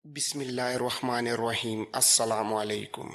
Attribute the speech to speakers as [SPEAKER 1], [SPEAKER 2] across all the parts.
[SPEAKER 1] بسم اللہ الرحمن الرحیم۔ السلام علیکم۔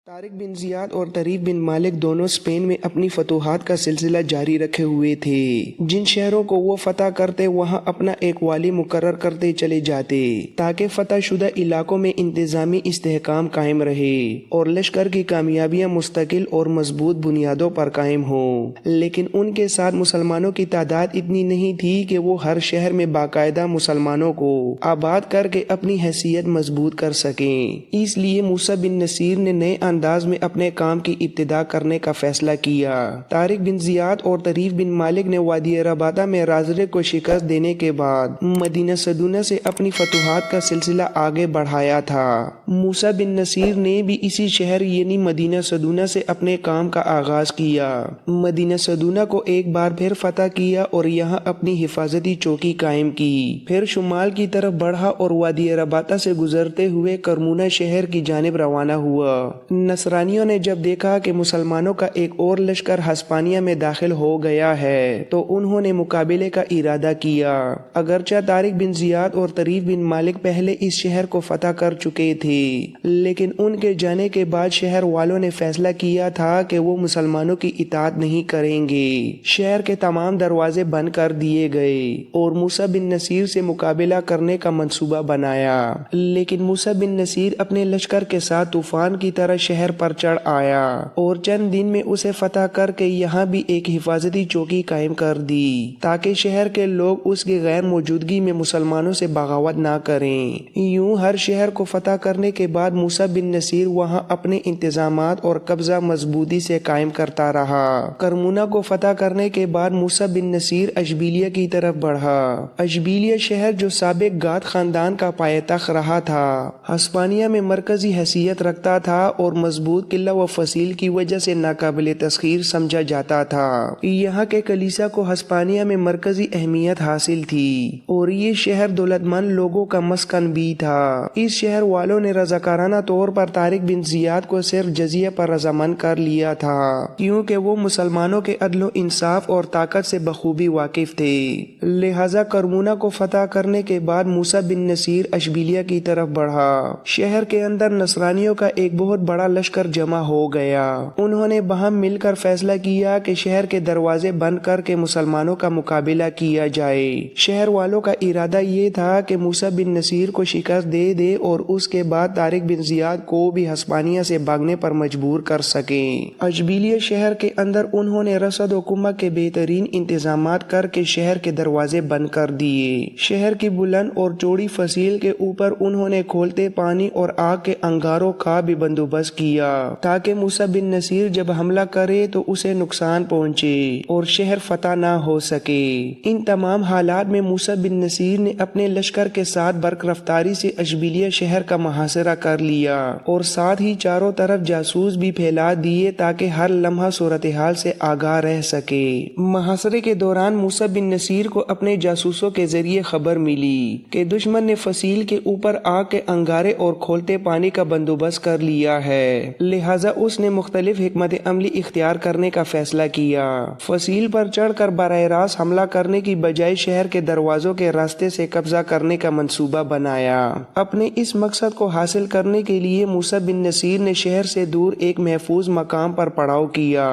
[SPEAKER 2] طارق بن زیاد اور طریف بن مالک دونوں اسپین میں اپنی فتوحات کا سلسلہ جاری رکھے ہوئے تھے۔ جن شہروں کو وہ فتح کرتے وہاں اپنا ایک والی مقرر کرتے چلے جاتے تاکہ فتح شدہ علاقوں میں انتظامی استحکام قائم رہے اور لشکر کی کامیابیاں مستقل اور مضبوط بنیادوں پر قائم ہوں۔ لیکن ان کے ساتھ مسلمانوں کی تعداد اتنی نہیں تھی کہ وہ ہر شہر میں باقاعدہ مسلمانوں کو آباد کر کے اپنی حیثیت مضبوط کر سکیں۔ اس لیے موسیٰ بن نصیر نے نئے انداز میں اپنے کام کی ابتدا کرنے کا فیصلہ کیا۔ طارق بن زیاد اور طریف بن مالک نے وادی رباطہ میں رازرے کو شکست دینے کے بعد مدینہ سدونہ سے اپنی فتوحات کا سلسلہ آگے بڑھایا تھا۔ موسیٰ بن نصیر نے بھی اسی شہر یعنی مدینہ سدونہ سے اپنے کام کا آغاز کیا۔ مدینہ سدونہ کو ایک بار پھر فتح کیا اور یہاں اپنی حفاظتی چوکی قائم کی۔ پھر شمال کی طرف بڑھا اور وادی رباطہ سے گزرتے ہوئے کرمونہ شہر کی جانب روانہ ہوا۔ نصرانیوں نے جب دیکھا کہ مسلمانوں کا ایک اور لشکر ہسپانیہ میں داخل ہو گیا ہے تو انہوں نے مقابلے کا ارادہ کیا۔ اگرچہ طارق بن زیاد اور طریف بن مالک پہلے اس شہر کو فتح کر چکے تھے، لیکن ان کے جانے کے بعد شہر والوں نے فیصلہ کیا تھا کہ وہ مسلمانوں کی اطاعت نہیں کریں گے۔ شہر کے تمام دروازے بند کر دیے گئے اور موسیٰ بن نصیر سے مقابلہ کرنے کا منصوبہ بنایا، لیکن موسیٰ بن نصیر اپنے لشکر کے ساتھ طوفان کی طرح شہر پر چڑھ آیا اور چند دن میں اسے فتح کر کے یہاں بھی ایک حفاظتی چوکی قائم کر دی تاکہ شہر کے لوگ اس کی غیر موجودگی میں مسلمانوں سے بغاوت نہ کریں۔ یوں ہر شہر کو فتح کرنے کے بعد موسیٰ بن نصیر وہاں اپنے انتظامات اور قبضہ مضبوطی سے قائم کرتا رہا۔ کرمونہ کو فتح کرنے کے بعد موسیٰ بن نصیر اشبیلیہ کی طرف بڑھا۔ اشبیلیہ شہر جو سابق گات خاندان کا پایہ تخت رہا تھا، ہسپانیہ میں مرکزی حیثیت رکھتا تھا اور مضبوط قلعہ و فصیل کی وجہ سے ناقابل تسخیر سمجھا جاتا تھا۔ یہاں کے کلیسا کو ہسپانیہ میں مرکزی اہمیت حاصل تھی اور یہ شہر دولت مند لوگوں کا مسکن بھی تھا۔ اس شہر والوں نے رضاکارانہ طور پر طارق بن زیاد کو صرف جزیہ پر رضامند کر لیا تھا، کیونکہ وہ مسلمانوں کے عدل و انصاف اور طاقت سے بخوبی واقف تھے۔ لہٰذا کرمونہ کو فتح کرنے کے بعد موسیٰ بن نصیر اشبیلیہ کی طرف بڑھا۔ شہر کے اندر نصرانیوں کا ایک بہت بڑا لشکر جمع ہو گیا۔ انہوں نے باہم مل کر فیصلہ کیا کہ شہر کے دروازے بند کر کے مسلمانوں کا مقابلہ کیا جائے۔ شہر والوں کا ارادہ یہ تھا کہ موسیٰ بن نصیر کو شکست دے دے اور اس کے بعد طارق بن زیاد کو بھی ہسپانیہ سے بھاگنے پر مجبور کر سکیں۔ اشبیلیہ شہر کے اندر انہوں نے رسد و کمک کے بہترین انتظامات کر کے شہر کے دروازے بند کر دیے۔ شہر کی بلند اور چوڑی فصیل کے اوپر انہوں نے کھولتے پانی اور آگ کے انگاروں کا بھی بندوبست کیا تاکہ موسیٰ بن نصیر جب حملہ کرے تو اسے نقصان پہنچے اور شہر فتح نہ ہو سکے۔ ان تمام حالات میں موسیٰ بن نصیر نے اپنے لشکر کے ساتھ برق رفتاری سے اشبیلیہ شہر کا محاصرہ کر لیا اور ساتھ ہی چاروں طرف جاسوس بھی پھیلا دیے تاکہ ہر لمحہ صورتحال سے آگاہ رہ سکے۔ محاصرے کے دوران موسیٰ بن نصیر کو اپنے جاسوسوں کے ذریعے خبر ملی کہ دشمن نے فصیل کے اوپر آگ کے انگارے اور کھولتے پانی کا بندوبست کر لیا ہے، لہٰذا اس نے مختلف حکمت عملی اختیار کرنے کا فیصلہ کیا۔ فصیل پر چڑھ کر براہ راست حملہ کرنے کی بجائے شہر کے دروازوں کے راستے سے قبضہ کرنے کا منصوبہ بنایا۔ اپنے اس مقصد کو حاصل کرنے کے لیے موسیٰ بن نصیر نے شہر سے دور ایک محفوظ مقام پر پڑاؤ کیا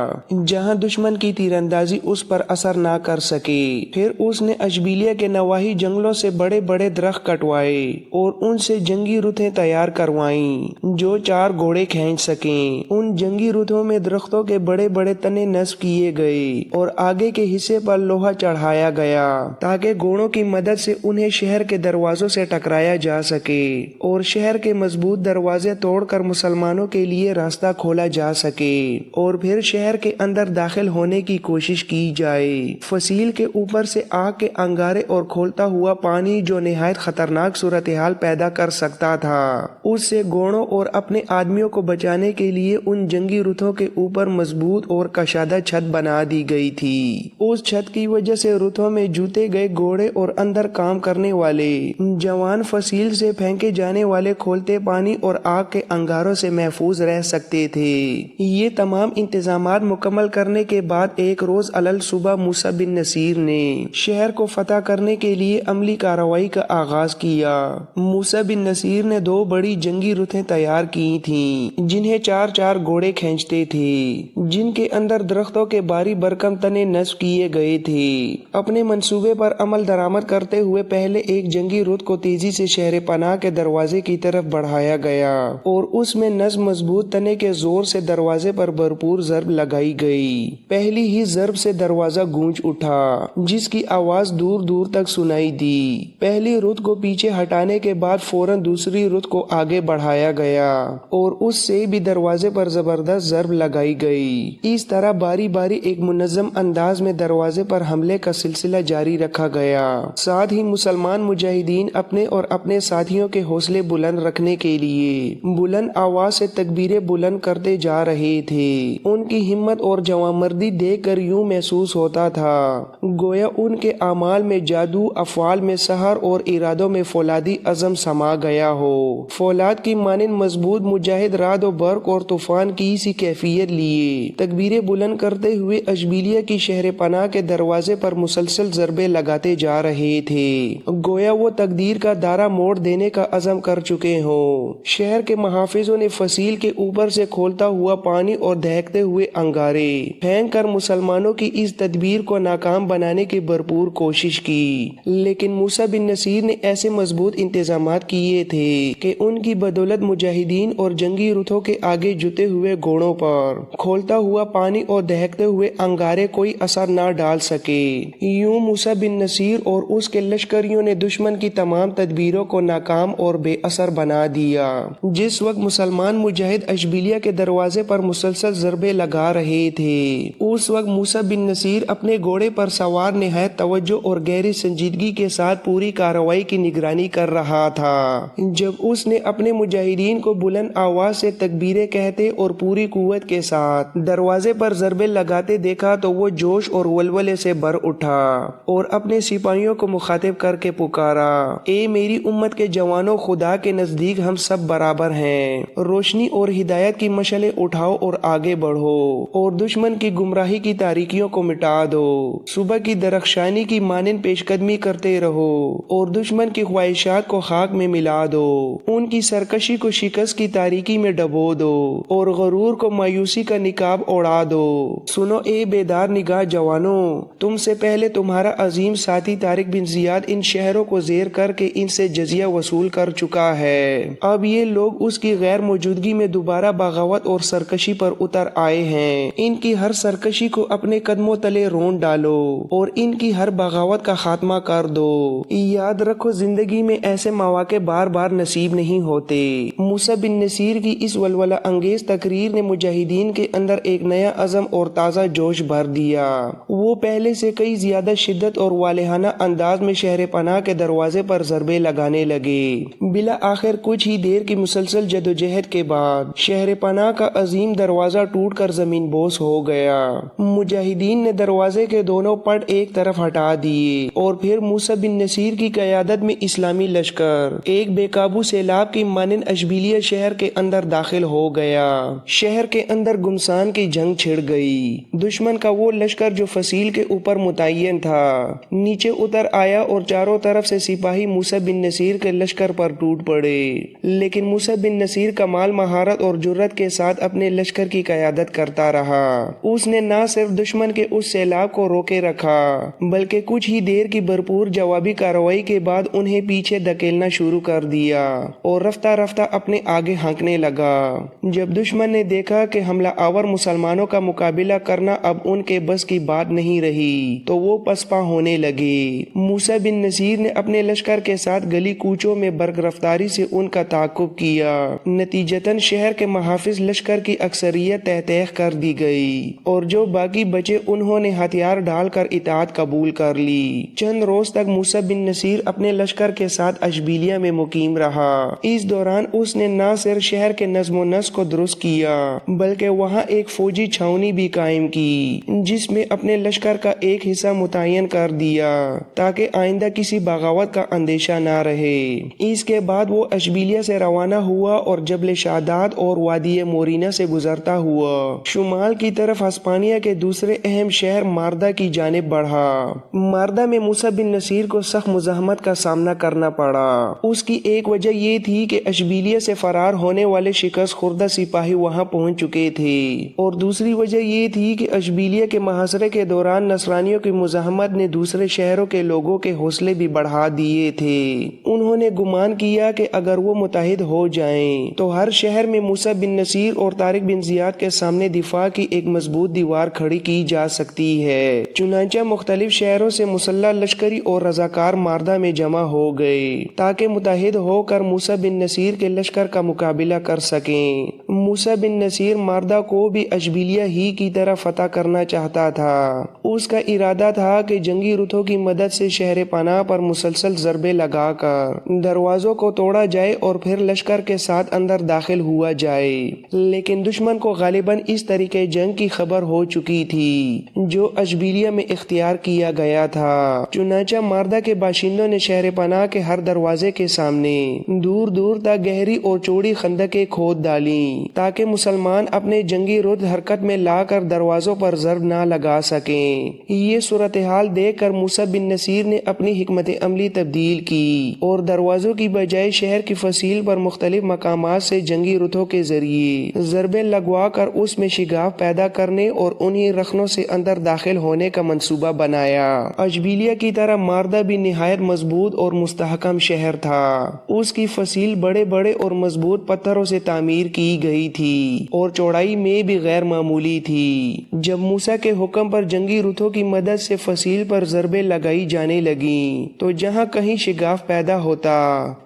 [SPEAKER 2] جہاں دشمن کی تیر اندازی اس پر اثر نہ کر سکے۔ پھر اس نے اشبیلیہ کے نواحی جنگلوں سے بڑے بڑے درخت کٹوائے اور ان سے جنگی رتھیں تیار کروائیں جو 4 گھوڑے کھینچ سکیں۔ ان جنگی رتھوں میں درختوں کے بڑے بڑے تنے نصب کیے گئے اور آگے کے حصے پر لوہا چڑھایا گیا تاکہ گھوڑوں کی مدد سے انہیں شہر کے دروازوں سے ٹکرایا جا سکے اور شہر کے مضبوط دروازے توڑ کر مسلمانوں کے لیے راستہ کھولا جا سکے اور پھر شہر کے اندر داخل ہونے کی کوشش کی جائے۔ فصیل کے اوپر سے آگ کے انگارے اور کھولتا ہوا پانی جو نہایت خطرناک صورتحال پیدا کر سکتا تھا، اس سے گھوڑوں اور اپنے آدمیوں کو بچانے کے لیے ان جنگی رتھوں کے اوپر مضبوط اور کشادہ چھت بنا دی گئی تھی۔ اس چھت کی وجہ سے رتھوں میں جوتے گئے گھوڑے اور اندر کام کرنے والے جوان فصیل سے پھینکے جانے والے کھولتے پانی اور آگ کے انگاروں سے محفوظ رہ سکتے تھے۔ یہ تمام انتظامات مکمل کرنے کے بعد ایک روز علل صبح موسیٰ بن نصیر نے شہر کو فتح کرنے کے لیے عملی کارروائی کا آغاز کیا۔ موسیٰ بن نصیر نے 2 بڑی جنگی رتھیں تیار کی تھیں جنہیں 4 گھوڑے کھینچتے تھے، جن کے اندر درختوں کے بھاری بھرکم تنے نصب کیے گئے تھے۔ اپنے منصوبے پر عمل درآمد کرتے ہوئے پہلے ایک جنگی رتھ کو تیزی سے شہر پناہ کے دروازے کی طرف بڑھایا گیا اور اس میں نصب مضبوط تنے کے زور سے دروازے پر بھرپور ضرب لگائی گئی۔ پہلی ہی ضرب سے دروازہ گونج اٹھا، جس کی آواز دور دور تک سنائی دی۔ پہلی رتھ کو پیچھے ہٹانے کے بعد فوراً دوسری رتھ کو آگے بڑھایا گیا اور اس سے بھی دروازے پر زبردست ضرب لگائی گئی۔ اس طرح باری باری ایک منظم انداز میں دروازے پر حملے کا سلسلہ جاری رکھا گیا۔ ساتھ ہی مسلمان مجاہدین اپنے اور اپنے ساتھیوں کے حوصلے بلند رکھنے کے لیے بلند آواز سے تکبیریں بلند کرتے جا رہے تھے۔ ان کی ہمت اور جوانمردی دیکھ کر یوں محسوس ہوتا تھا گویا ان کے اعمال میں جادو، افعال میں سحر اور ارادوں میں فولادی عزم سما گیا ہو۔ فولاد کی مانند مضبوط مجاہد رعد و برق اور طوفان کی سی کیفیت لیے تکبیریں بلند کرتے ہوئے اشبیلیہ کی شہر پناہ کے دروازے پر مسلسل ضربے لگاتے جا رہے تھے، گویا وہ تقدیر کا دارا موڑ دینے کا عزم کر چکے ہوں۔ شہر کے محافظوں نے فصیل کے اوپر سے کھولتا ہوا پانی اور دہکتے ہوئے انگارے پھینک کر مسلمانوں کی اس تدبیر کو ناکام بنانے کی بھرپور کوشش کی، لیکن موسیٰ بن نصیر نے ایسے مضبوط انتظامات کیے تھے کہ ان کی بدولت مجاہدین اور جنگی رتھوں کے آگے جتے ہوئے گھوڑوں پر کھولتا ہوا پانی اور دہکتے ہوئے انگارے کوئی اثر نہ ڈال سکے۔ یوں موسیٰ بن نصیر اور اس کے لشکریوں نے دشمن کی تمام تدبیروں کو ناکام اور بے اثر بنا دیا۔ جس وقت مسلمان مجاہد اشبیلیہ کے دروازے پر مسلسل ضربے لگا رہے تھے، اس وقت موسیٰ بن نصیر اپنے گھوڑے پر سوار نہایت توجہ اور گہری سنجیدگی کے ساتھ پوری کارروائی کی نگرانی کر رہا تھا۔ جب اس نے اپنے مجاہدین کو بلند آواز سے تکبیریں کہتے اور پوری قوت کے ساتھ دروازے پر ضربے لگاتے دیکھا تو وہ جوش اور ولولے سے بھر اٹھا اور اپنے سپاہیوں کو مخاطب کر کے پکارا، اے میری امت کے جوانوں، خدا کے نزدیک ہم سب برابر ہیں۔ روشنی اور ہدایت کی مشعلیں اٹھاؤ اور آگے بڑھو اور دشمن کی گمراہی کی تاریکیوں کو مٹا دو۔ صبح کی درخشانی کی مانند پیش قدمی کرتے رہو اور دشمن کی خواہشات کو خاک میں ملا دو، ان کی سرکشی کو شکست کی تاریکی میں ڈبو دو اور غرور کو مایوسی کا نقاب اڑا دو۔ سنو اے بیدار نگاہ جوانوں، تم سے پہلے تمہارا عظیم ساتھی طارق بن زیاد ان شہروں کو زیر کر کے ان سے جزیہ وصول کر چکا ہے۔ اب یہ لوگ اس کی غیر موجودگی میں دوبارہ بغاوت اور سرکشی پر اتر آئے ہیں۔ ان کی ہر سرکشی کو اپنے قدموں تلے رون ڈالو اور ان کی ہر بغاوت کا خاتمہ کر دو۔ یاد رکھو زندگی میں ایسے مواقع بار بار نصیب نہیں ہوتے۔ موسیٰ بن نصیر کی اس ولولہ انگیز تقریر نے مجاہدین کے اندر ایک نیا عزم اور تازہ جوش بھر دیا۔ وہ پہلے سے کئی زیادہ شدت اور والہانہ انداز میں شہر پناہ کے دروازے پر ضربے لگانے لگے۔ بالآخر کچھ ہی دیر کی مسلسل جدوجہد کے بعد شہر پناہ کا عظیم دروازہ ٹوٹ کر زمین بوس ہو گیا۔ مجاہدین نے دروازے کے دونوں پٹ ایک طرف ہٹا دیے اور پھر موسیٰ بن نصیر کی قیادت میں اسلامی لشکر ایک بے قابو سیلاب کی مانند اشبیلیہ شہر کے اندر داخل ہو گیا۔ شہر کے اندر گمسان کی جنگ چھڑ گئی۔ دشمن کا وہ لشکر جو فصیل کے اوپر متعین تھا نیچے اتر آیا اور چاروں طرف سے سپاہی موسیٰ بن نصیر کے لشکر پر ٹوٹ پڑے، لیکن موسیٰ بن نصیر کمال مہارت اور جرأت کے ساتھ اپنے لشکر کی قیادت کرتا رہا۔ اس نے نہ صرف دشمن کے اس سیلاب کو روکے رکھا بلکہ کچھ ہی دیر کی بھرپور جوابی کارروائی کے بعد انہیں پیچھے دھکیلنا شروع کر دیا اور رفتہ رفتہ اپنے آگے ہانکنے لگا۔ جب دشمن نے دیکھا کہ حملہ آور مسلمانوں کا مقابلہ کرنا اب ان کے بس کی بات نہیں رہی تو وہ پسپا ہونے لگے۔ موسیٰ بن نصیر نے اپنے لشکر کے ساتھ گلی کوچوں میں برق رفتاری سے ان کا تعاقب کیا۔ نتیجتاً شہر کے محافظ لشکر کی اکثریت تہہ تیغ کر دی گئی اور جو باقی بچے انہوں نے ہتھیار ڈال کر اطاعت قبول کر لی۔ چند روز تک موسیٰ بن نصیر اپنے لشکر کے ساتھ اشبیلیہ میں مقیم رہا۔ اس دوران اس نے نہ صرف شہر کے نظم و نسق کو درست کیا بلکہ وہاں ایک فوجی چھاؤنی بھی قائم کی جس میں اپنے لشکر کا ایک حصہ متعین کر دیا تاکہ آئندہ کسی بغاوت کا اندیشہ نہ رہے۔ اس کے بعد وہ اشبیلیہ سے روانہ ہوا اور جبل شاداد اور وادی مورینا سے گزرتا ہوا شمال کی طرف ہسپانیہ کے دوسرے اہم شہر ماردہ کی جانب بڑھا۔ ماردہ میں موسیٰ بن نصیر کو سخت مزاحمت کا سامنا کرنا پڑا۔ اس کی ایک وجہ یہ تھی کہ اشبیلیہ سے فرار ہونے والے شکست خوردہ سپاہی وہاں پہنچ چکے تھے اور دوسری وجہ یہ تھی کہ اشبیلیہ کے محاصرے کے دوران نصرانیوں کی مزاحمت نے دوسرے شہروں کے لوگوں کے حوصلے بھی بڑھا دیے تھے۔ انہوں نے گمان کیا کہ اگر وہ متحد ہو جائیں تو ہر شہر میں موسیٰ بن نصیر اور طارق بن زیاد کے سامنے دفاع کی ایک مضبوط دیوار کھڑی کی جا سکتی ہے۔ چنانچہ مختلف شہروں سے مسلح لشکری اور رضاکار ماردہ میں جمع ہو گئے تاکہ متحد ہو کر موسیٰ بن نصیر کے لشکر کا مقابلہ کر سکیں۔ موسیٰ بن نصیر ماردہ کو بھی اشبیلیہ ہی کی طرح فتح کرنا چاہتا تھا۔ اس کا ارادہ تھا کہ جنگی رتھوں کی مدد سے شہر پناہ پر مسلسل ضربے لگا کر دروازوں کو توڑا جائے اور پھر لشکر کے ساتھ اندر داخل ہوا جائے، لیکن دشمن کو غالباً اس طریقے جنگ کی خبر ہو چکی تھی جو اشبیلیہ میں اختیار کیا گیا تھا۔ چنانچہ ماردہ کے باشندوں نے شہر پناہ کے ہر دروازے کے سامنے دور دور تک گہری اور چوڑی خندقیں کھود ڈالیں تاکہ مسلمان اپنے جنگی رتھ حرکت میں لا کر دروازوں پر ضرب نہ لگا سکیں۔ یہ صورتحال دیکھ کر موسیٰ بن نصیر نے اپنی حکمت عملی تبدیل کی اور دروازوں کی بجائے شہر کی فصیل پر مختلف مقامات سے جنگی رتھوں کے ذریعے ضربیں لگوا کر اس میں شگاف پیدا کرنے اور انہی رخنوں سے اندر داخل ہونے کا منصوبہ بنایا۔ اشبیلیہ کی طرح ماردہ بھی نہایت مضبوط اور مستحکم شہر تھا۔ اس کی فصیل بڑے بڑے اور مضبوط پتھروں سے تعمیر کی گئی تھی اور چوڑائی میں بھی غیر معمولی تھی۔ جب موسیٰ کے حکم پر جنگی رتھوں کی مدد سے فصیل پر ضربیں لگائی جانے لگیں تو جہاں کہیں شگاف پیدا ہوتا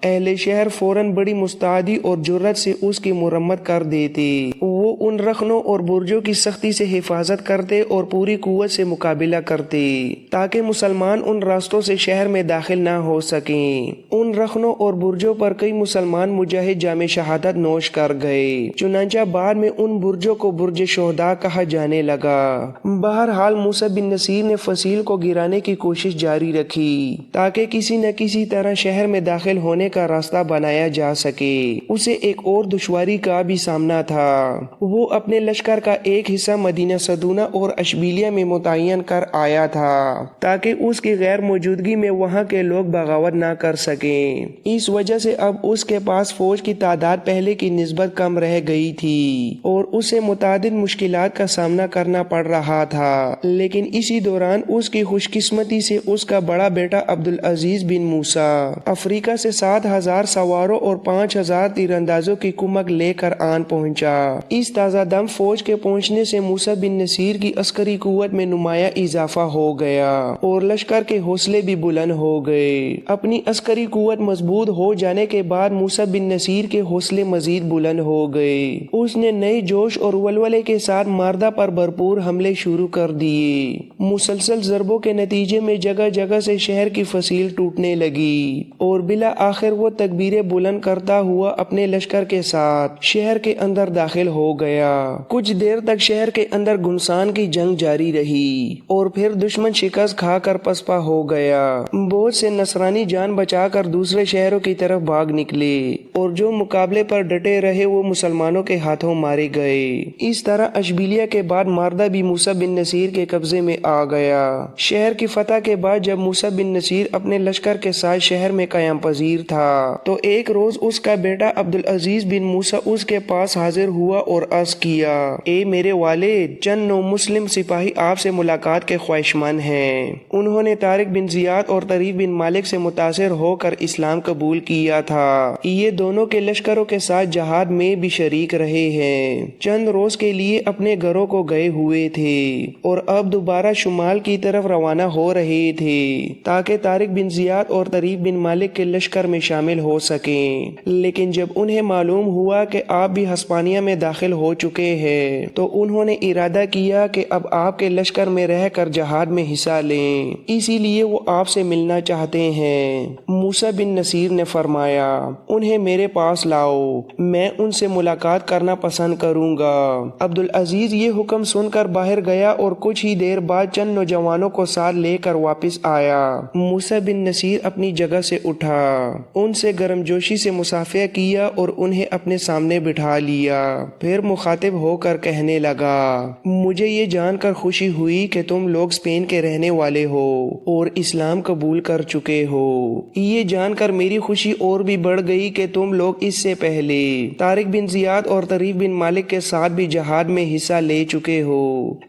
[SPEAKER 2] اہل شہر فوراً بڑی مستعدی اور جرأت سے اس کی مرمت کر دیتے۔ وہ ان رخنوں اور برجوں کی سختی سے حفاظت کرتے اور پوری قوت سے مقابلہ کرتے تاکہ مسلمان ان راستوں سے شہر میں داخل نہ ہو سکیں۔ ان رخنوں اور برجوں پر کئی مسلمان مجاہد جام شہادت نوش کر گئے۔ چنانچہ بعد میں ان برجوں کو برج شہداء کہا جانے لگا۔ بہرحال موسیٰ بن نصیر نے فصیل کو گرانے کی کوشش جاری رکھی تاکہ کسی نہ کسی طرح شہر میں داخل ہونے کا راستہ بنایا جا سکے۔ اسے ایک اور دشواری کا بھی سامنا تھا۔ وہ اپنے لشکر کا ایک حصہ مدینہ صدونہ اور اشبیلیہ میں متعین کر آیا تھا تاکہ اس کی غیر موجودگی میں وہاں کے لوگ بغاوت نہ کر سکیں۔ اس وجہ سے اب اس کے پاس فوج کی تعداد پہلے کی نسبت کم رہ گئی تھی اور اسے متعدد مشکلات کا سامنا کرنا پڑ رہا تھا، لیکن اسی دوران اس کی خوش قسمتی سے اس کا بڑا بیٹا عبدالعزیز بن موسیٰ افریقہ سے 7,000 سواروں اور 5,000 تیر اندازوں کی کمک لے کر آن پہنچا۔ اس تازہ دم فوج کے پہنچنے سے موسیٰ بن نصیر کی عسکری قوت میں نمایاں اضافہ ہو گیا اور لشکر کے حوصلے بھی بلند ہو گئے۔ اپنی عسکری قوت مضبوط ہو جانے کے بعد موسیٰ بن نصیر کے حوصلے مزید بلند ہو گئے۔ اس نے نئے جوش اور ولولے کے ساتھ ماردہ پر بھرپور حملے شروع کر دیے۔ مسلسل ضربوں کے نتیجے میں جگہ جگہ سے شہر کی فصیل ٹوٹنے لگی اور بالآخر وہ تکبیریں بلند کرتا ہوا اپنے لشکر کے ساتھ شہر کے اندر داخل ہو گیا۔ کچھ دیر تک شہر کے اندر گھمسان کی جنگ جاری رہی اور پھر دشمن شکست کھا کر پسپا ہو گیا۔ بہت سے نصرانی جان بچا کر دوسرے شہروں کی طرف بھاگ نکلے اور جو مقابلے پر ڈٹے رہے وہ مسلمانوں کے ہاتھوں مارے گئے۔ اس طرح اشبیلیہ کے بعد ماردہ بھی موسیٰ بن نصیر کے قبضے میں آ گیا۔ شہر کی فتح کے بعد جب موسیٰ بن نصیر اپنے لشکر کے ساتھ شہر میں قیام پذیر تھا تو ایک روز اس کا بیٹا عبدالعزیز بن موسیٰ اس کے پاس حاضر ہوا اور عرض کیا، اے میرے والد، چند نو مسلم سپاہی آپ سے ملاقات کے خواہشمند ہیں۔ انہوں نے طارق بن زیاد اور طریف بن مالک سے متاثر ہو کر اسلام قبول کیا تھا۔ یہ دونوں کے لشکروں کے ساتھ جہاد میں بھی شریک رہے ہیں۔ چند روز کے لیے اپنے گھروں کو گئے ہوئے تھے اور اب دوبارہ شمال کی طرف روانہ ہو رہے تھے تاکہ طارق بن زیاد اور طریف بن مالک کے لشکر میں شامل ہو سکیں، لیکن جب انہیں معلوم ہوا کہ آپ بھی ہسپانیہ میں داخل ہو چکے ہیں تو انہوں نے ارادہ کیا کہ اب آپ کے لشکر میں رہ کر جہاد میں حصہ لیں، اسی لیے وہ آپ سے ملنا چاہتے ہیں۔ موسیٰ بن نصیر نے فرمایا، انہیں میرے پاس لاؤ، میں ان سے ملاقات کرنا پسند کروں گا۔ عبدالعزیز یہ حکم سن کر باہر گیا اور کچھ ہی دیر بعد چند نوجوانوں کو ساتھ لے کر واپس آیا۔ موسیٰ بن نصیر اپنی جگہ سے اٹھا، ان سے گرمجوشی سے مصافحہ کیا اور انہیں اپنے سامنے بٹھا لیا، پھر مخاطب ہو کر کہنے لگا، مجھے یہ جان کر خوشی ہوئی کہ تم لوگ اسپین کے رہنے والے ہو اور اسلام قبول کر چکے ہو۔ یہ جان کر میری خوشی اور بھی بڑھ گئی کہ تم لوگ اس سے پہلے طارق بن زیاد اور طریف بن مالک کے ساتھ بھی جہاد میں حصہ لے چکے ہو۔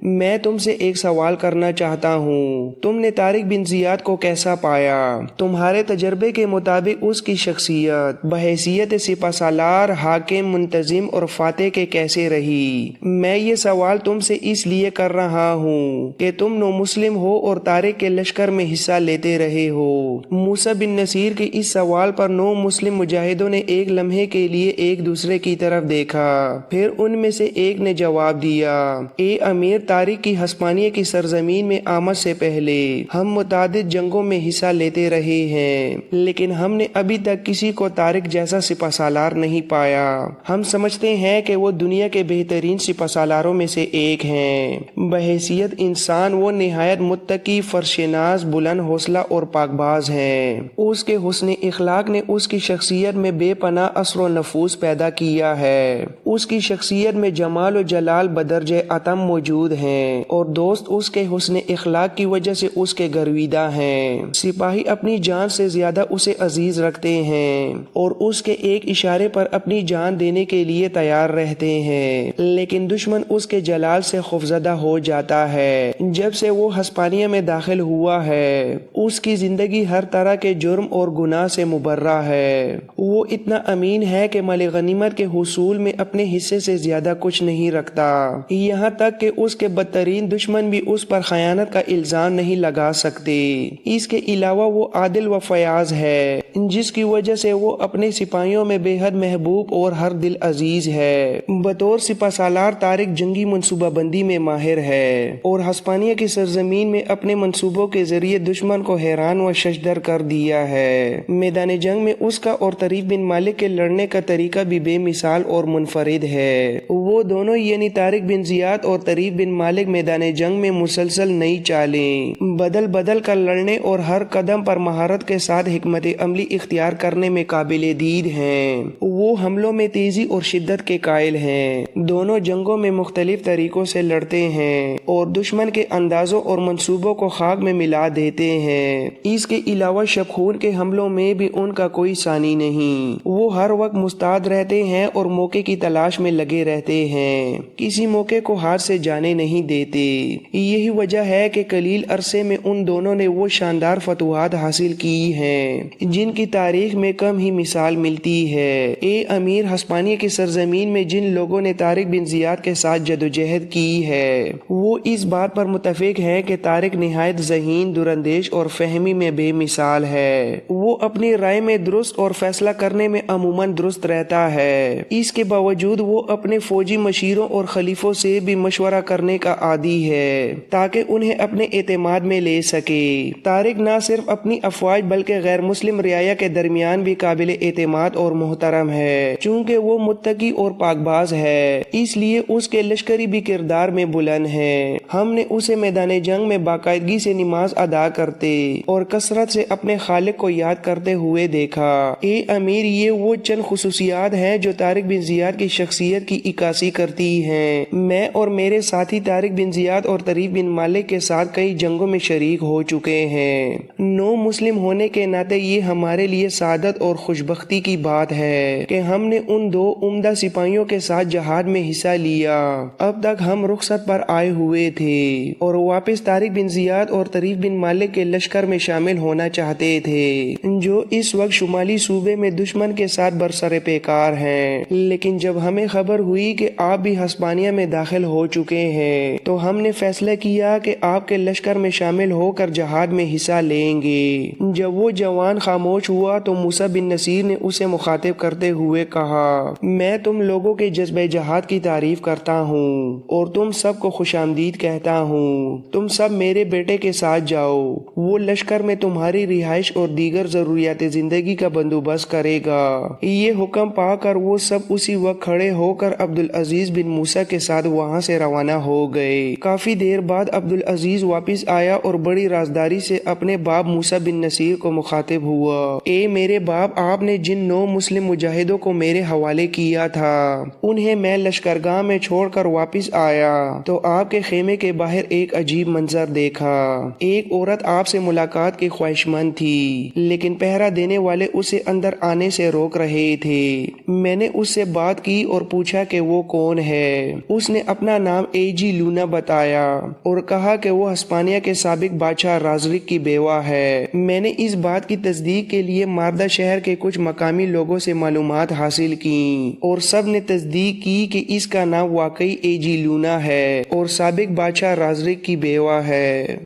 [SPEAKER 2] میں تم سے ایک سوال کرنا چاہتا ہوں، تم نے طارق بن زیاد کو کیسا پایا؟ تمہارے تجربے کے مطابق اس کی شخصیت بحیثیت سپہ سالار، حاکم، منتظم اور فاتح کے کیسے رہی؟ میں یہ سوال تم سے اس لیے کر رہا ہوں کہ تم نو مسلم ہو اور طارق کے لشکر میں حصہ لیتے رہے ہو۔ موسیٰ بن نصیر کے اس سوال پر نو مسلم مجاہدوں نے ایک لمحے کے لیے ایک دوسرے کی طرف دیکھا، پھر ان میں سے ایک نے جواب دیا، اے امیر، طارق کی ہسپانیہ کی سرزمین میں آمد سے پہلے ہم متعدد جنگوں میں حصہ لیتے رہے ہیں، لیکن ہم نے ابھی تک کسی کو طارق جیسا سپہ سالار نہیں پایا۔ ہم سمجھتے ہیں کہ وہ دنیا کے بہترین سپہ سالاروں میں سے ایک ہیں۔ بحیثیت انسان وہ نہایت متقی، فرشناز، بلند حوصلہ اور پاک باز ہیں۔ اس کے حسن اخلاق نے اس کی شخصیت میں بے پناہ اثر و نفوذ پیدا کیا ہے۔ اس کی شخصیت میں جمال و جلال بدرجہ اتم موجود ہیں اور دوست اس کے حسن اخلاق کی وجہ سے اس کے گرویدہ ہیں۔ سپاہی اپنی جان سے زیادہ اسے عزیز رکھتے ہیں اور اس کے ایک اشارے پر اپنی جان دینے کے لیے تیار رہتے ہیں، لیکن دشمن اس کے جلال سے خوفزدہ ہو جاتا ہے۔ جب سے وہ ہسپانیہ میں داخل ہوا ہے، اس کی زندگی ہر طرح کے جرم اور گناہ سے مبرہ ہے۔ وہ اتنا امین ہے کہ مال غنیمت کے حصول میں اپنے حصے سے زیادہ کچھ نہیں رکھتا، یہاں تک کہ اس کے بدترین دشمن بھی اس پر خیانت کا الزام نہیں لگا سکتے۔ اس کے علاوہ وہ عادل و فیاض ہے، جس کی وجہ سے وہ اپنے سپاہیوں میں بے حد محبوب اور ہر دل عزیز ہے۔ بطور سپہ سالار طارق جنگی منصوبہ بندی میں ماہر ہے اور ہسپانیہ کی سرزمین میں اپنے منصوبوں کے ذریعے دشمن کو حیران و ششدر کر دیا ہے۔ میدان جنگ میں اس کا اور طریف بن مالک کے لڑنے کا طریقہ بھی بے مثال اور منفرد ہے۔ وہ دونوں یعنی طارق بن زیاد اور طریف بن مالک میدان جنگ میں مسلسل نئی چالیں بدل بدل کر لڑنے اور ہر قدم پر مہارت کے ساتھ حکمت عملی اختیار کرنے میں قابل دید ہیں۔ وہ حملوں میں تیزی اور شدت کے قائل ہیں، دونوں جنگوں میں مختلف طریقوں سے لڑتے ہیں اور دشمن کے اندازوں اور منصوبوں کو خاک میں ملا دیتے ہیں۔ اس کے علاوہ شب خون کے حملوں میں بھی ان کا کوئی ثانی نہیں۔ وہ ہر وقت مستعد رہتے ہیں اور موقع کی تلاش میں لگے رہتے ہیں، کسی موقع کو ہاتھ سے جانے نہیں دیتے۔ یہی وجہ ہے کہ قلیل عرصے میں ان دونوں نے وہ شاندار فتوحات حاصل کی ہیں جن کی تاریخ میں کم ہی مثال ملتی ہے۔ اے امیر، ہسپانیہ کی سرزمین میں جن لوگوں نے طارق بن زیاد کے ساتھ جدوجہد کی ہے، وہ اس بات پر متفق ہیں کہ طارق نہایت ذہین، دراندیش اور فہمی میں بے مثال ہے۔ وہ اپنی رائے میں درست اور فیصلہ کرنے میں عموماً درست رہتا ہے۔ اس کے باوجود وہ اپنے فوجی مشیروں اور خلیفوں سے بھی مشورہ کرنے کا عادی ہے تاکہ انہیں اپنے اعتماد میں لے سکے۔ طارق نہ صرف اپنی افواج بلکہ غیر مسلم رعایا کے درمیان بھی قابل اعتماد اور محترم ہے۔ چونکہ وہ متقی اور پاک باز ہے، اس لیے اس کے لشکری بھی کردار میں بلند ہے۔ ہم نے اسے میدان جنگ میں باقاعدگی سے نماز ادا کرتے اور کثرت سے اپنے خالق کو یاد کرتے ہوئے دیکھا۔ اے امیر، یہ وہ چند خصوصیات ہیں جو طارق بن زیاد کی شخصیت کی عکاسی کرتی ہیں۔ میں اور میرے ساتھی طارق بن زیاد اور طریف بن مالک کے ساتھ کئی جنگوں میں شریک ہو چکے ہیں۔ نو مسلم ہونے کے ناطے یہ ہمارے لیے سعادت اور خوشبختی کی بات ہے کہ ہم نے ان دو عمدہ سپاہیوں کے ساتھ جہاد میں حصہ لیا۔ اب تک ہم رخصت پر آئے ہوئے تھے اور واپس طارق بن زیاد اور طریف بن مالک کے لشکر میں شامل ہونا چاہتے تھے جو اس وقت شمالی صوبے میں دشمن کے ساتھ برسر پیکار ہیں، لیکن جب ہمیں خبر ہوئی کہ آپ بھی ہسپانیہ میں داخل ہو چکے ہیں تو ہم نے فیصلہ کیا کہ آپ کے لشکر میں شامل ہو کر جہاد میں حصہ لیں گے۔ جب وہ جوان خاموش خاموش ہوا تو موسیٰ بن نصیر نے اسے مخاطب کرتے ہوئے کہا، میں تم لوگوں کے جذبہ جہاد کی تعریف کرتا ہوں اور تم سب کو خوش آمدید کہتا ہوں۔ تم سب میرے بیٹے کے ساتھ جاؤ، وہ لشکر میں تمہاری رہائش اور دیگر ضروریات زندگی کا بندوبست کرے گا۔ یہ حکم پا کر وہ سب اسی وقت کھڑے ہو کر عبدالعزیز بن موسیٰ کے ساتھ وہاں سے روانہ ہو گئے۔ کافی دیر بعد عبدالعزیز واپس آیا اور بڑی رازداری سے اپنے باپ موسیٰ بن نصیر کو مخاطب ہوا، اے میرے باپ، آپ نے جن 9 مسلم مجاہدوں کو میرے حوالے کیا تھا انہیں میں لشکرگاہ میں چھوڑ کر واپس آیا تو آپ کے خیمے کے باہر ایک عجیب منظر دیکھا۔ ایک عورت آپ سے ملاقات کی خواہش مند تھی لیکن پہرا دینے والے اسے اندر آنے سے روک رہے تھے۔ میں نے اس سے بات کی اور پوچھا کہ وہ کون ہے۔ اس نے اپنا نام ایجی لونا بتایا اور کہا کہ وہ ہسپانیہ کے سابق بادشاہ رازرک کی بیوہ ہے۔ میں نے اس بات کی تصدیق کے لیے ماردہ شہر کے کچھ مقامی لوگوں سے معلومات حاصل کی اور سب نے تصدیق کی کہ اس کا نام واقعی ایجی لونا ہے اور سابق بادشاہ رازرک کی بیوہ ہے۔